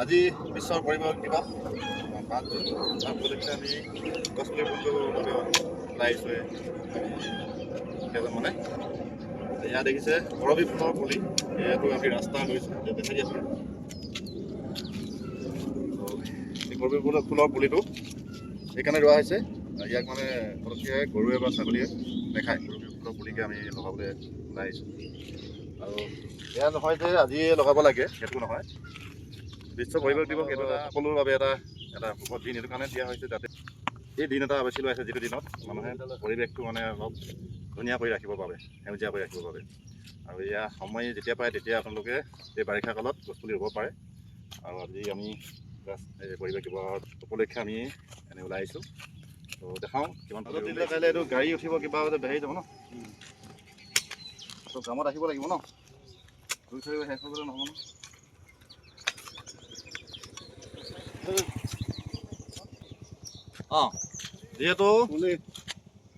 আজি বিশ্বৰ পৰিৱেশ দিৱস 5 জুন উপলক্ষে আমি গছপুলি ৰোপণৰ বাবে ওলাই আহিছোঁ। কেইজনমানে এয়া দেখিছে কৰবী ফুলৰ পুলি, এয়াতো আমি ৰাস্তা গৈছোঁ দেখাই আছোঁ। কৰবী ফুলৰ পুলিটো সেইকাৰণে ৰোৱা হৈছে, ইয়াক মানে পটককৈ গৰুৱে বা ছাগলীয়ে নেখায়। কৰবী ফুলৰ পুলিকে আমি লগাবলৈ ওলাই আহিছোঁ। আৰু এয়া নহয় যে আজিয়ে লগাব লাগে, সেইটো নহয়। বিশ্ব পৰিৱেশ দিৱস এইটো এটা সকলোৰ বাবে এটা শুভ দিন, এইটো কাৰণে দিয়া হৈছে যাতে এই দিন এটা বাছি লোৱা হৈছে যিটো দিনত মানুহে পৰিৱেশটো মানে অলপ ধুনীয়া কৰি ৰাখিবৰ বাবে, সেউজীয়া কৰি ৰাখিবৰ বাবে। আৰু এয়া সময় যেতিয়া পায় তেতিয়া আপোনালোকে এই বাৰিষা কালত গছপুলি ৰুব পাৰে। আৰু আজি আমি এই পৰিৱেশ দিৱস উপলক্ষে আমি এনেই ওলাই আহিছোঁ। তো দেখাওঁ কিমান দিলে কাইলৈ এইটো গাড়ী উঠিব, কিবা হেৰি যাব ন, তো কামত আহিব লাগিব ন, ৰুই থৈ শেষ হৈ গ'লে নহ'ব ন। যিহেতু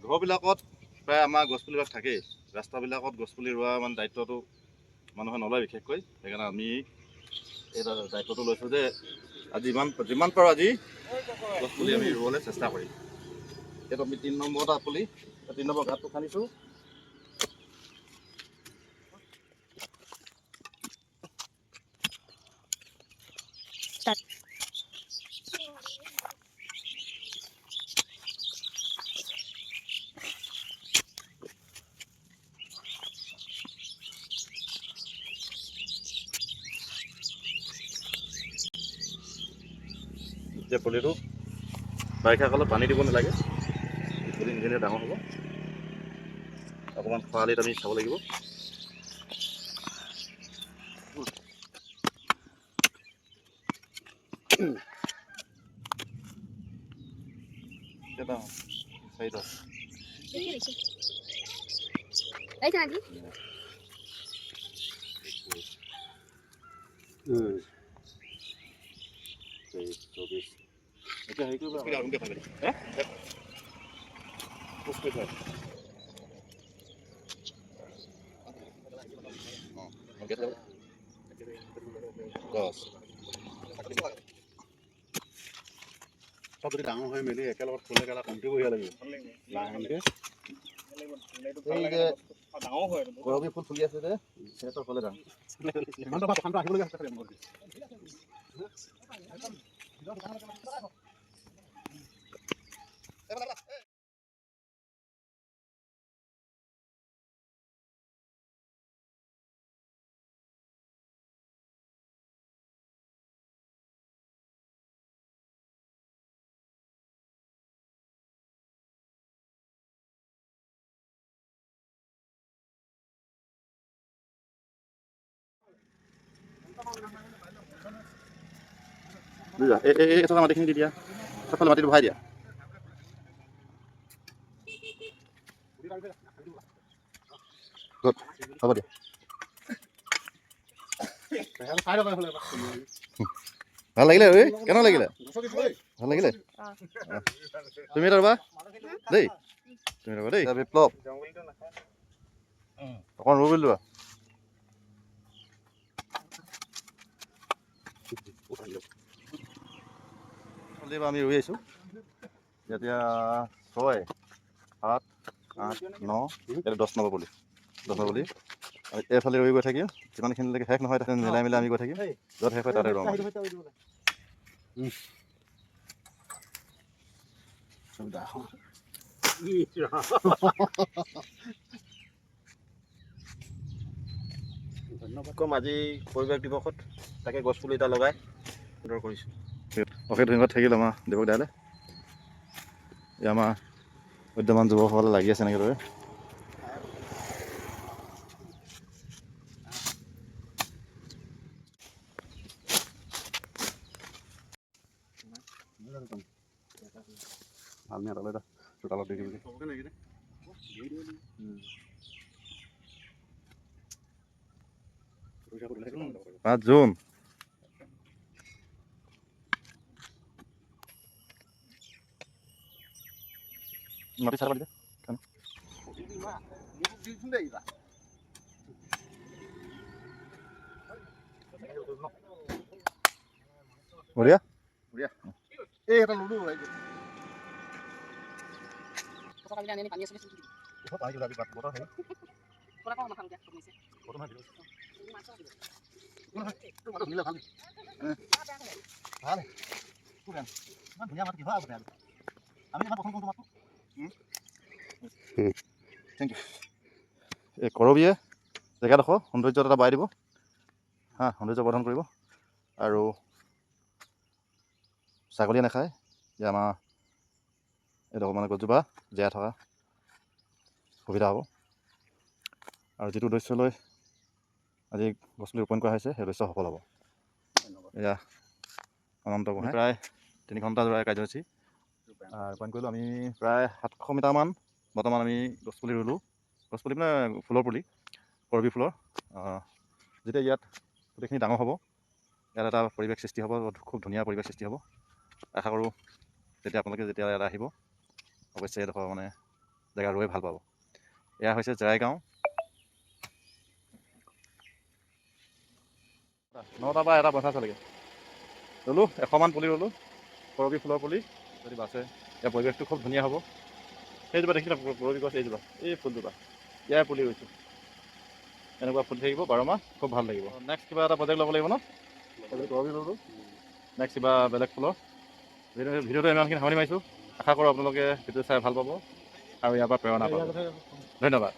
ঘৰবিলাকত প্ৰায় আমাৰ গছপুলিবিলাক থাকেই, ৰাস্তাবিলাকত গছপুলি ৰোৱা মানে দায়িত্বটো মানুহে নলয় বিশেষকৈ। সেইকাৰণে আমি এই দায়িত্বটো লৈছোঁ যে আজি যিমান পাৰোঁ আজি গছপুলি আমি ৰুবলৈ চেষ্টা কৰিম। এইটো আমি 3 নম্বৰটা পুলি, 3 নম্বৰ গাঁতটো খান্দিছোঁ। যে পুলিটো বাৰিষা কালত পানী দিব নালাগে, পুলি নিজে নিজে ডাঙৰ হ'ব। অকণমান খৰালিত আমি চাব লাগিব। কেইটা 4টা এতিয়া হেৰি কৰিব গছ চব যদি ডাঙৰ হৈ মেলি একেলগত ফুলে গেলা কমটি বঢ়িয়া লাগিব। কৰবী ফুল ফুলি আছে যে সিহঁতৰ ফলে ডাঙৰ আহিবলগীয়া আছে। এই থকা মাটিখিনি দি দিয়া, চবফালে মাটিটো বহাই দিয়া। হ'ব দিয়া। ভাল লাগিলে ঐ, কেনেকুৱা লাগিলে? ভাল লাগিলে? তুমি এটা ৰ'বা দেই, তুমি ৰ'বা দেই। বিপ্লৱ অকণ ৰু বুলি লোৱা। আমি ৰুই আহিছোঁ এতিয়া 6, 7, 8, 9, এইটো 10 নম্বৰ পুলি, 10 নম্বৰ পুলি। এইফালে ৰুই গৈ থাকিম, যিমানখিনিলৈকে শেষ নহয় তাতে মিলাই মিলাই আমি গৈ থাকিম, য'ত শেষ হয় তাতে ৰুম। ধন্যবাদ ক'ম আজি পৰিৱেশ দিৱসত তাকে গছপুলি এটা লগাই সুন্দৰ কৰিছোঁ। অশেষ ধন্যবাদ থাকিল আমাৰ দেৱক দাইলে। এই আমাৰ উদ্যমান যুৱকসকলে লাগি আছে এনেকৈ। ভাল নে এটা চোতালত দি দিবি 5 জুন। মাটি চাৰা পাতি দে বঢ়িয়া বঢ়িয়া এই এটা লুডু এই কৰবিয়ে জেগাডোখৰ সৌন্দৰ্য এটা বাঢ়াই দিব হা, সৌন্দৰ্য বৰ্ধন কৰিব। আৰু ছাগলীয়ে নাখায় যে আমাৰ এইডোখৰ মানে গছজোপা জীয়াই থকা সুবিধা হ'ব। আৰু যিটো উদ্দেশ্যলৈ আজি গছপুলি ৰোপণ কৰা হৈছে সেই উদ্দেশ্য সফল হ'ব। এয়া অনন্ত গোহাঁই প্ৰায় 3 ঘণ্টা জোৰা কাৰ্যসূচী ৰোপণ কৰিলোঁ। আমি প্ৰায় 700 মিটাৰমান বৰ্তমান আমি গছপুলি ৰুলোঁ। গছপুলি মানে ফুলৰ পুলি, কৰবী ফুলৰ। যেতিয়া ইয়াত গোটেইখিনি ডাঙৰ হ'ব, ইয়াত এটা পৰিৱেশ সৃষ্টি হ'ব, খুব ধুনীয়া পৰিৱেশ সৃষ্টি হ'ব। আশা কৰোঁ তেতিয়া আপোনালোকে যেতিয়া ইয়াত আহিব অৱশ্যে এইডোখৰ মানে জেগা ৰৈ ভাল পাব। এয়া হৈছে জেৰাই গাঁও। 9টাৰ পৰা 1:50লৈকে ৰুলোঁ। 100মান পুলি ৰুলোঁ, কৰবী ফুলৰ পুলি। যদি বাচে ইয়াৰ পৰিৱেশটো খুব ধুনীয়া হ'ব। সেইজোপা দেখিলে কৰবী গছ, এইজোপা, এই ফুলজোপা ইয়াৰ পুলি ৰুইছোঁ। এনেকুৱা ফুলি থাকিব 12 মাহ, খুব ভাল লাগিব। নেক্সট কিবা এটা প্ৰজেক্ট ল'ব লাগিব ন, কৰবী ৰুলোঁ। নেক্সট কিবা বেলেগ ফুলৰ ভিডিঅ'টো ইমানখিনি সামৰণি মাৰিছোঁ। আশা কৰোঁ আপোনালোকে ভিডিঅ' চাই ভাল পাব আৰু ইয়াৰ পৰা প্ৰেৰণা পাব। ধন্যবাদ।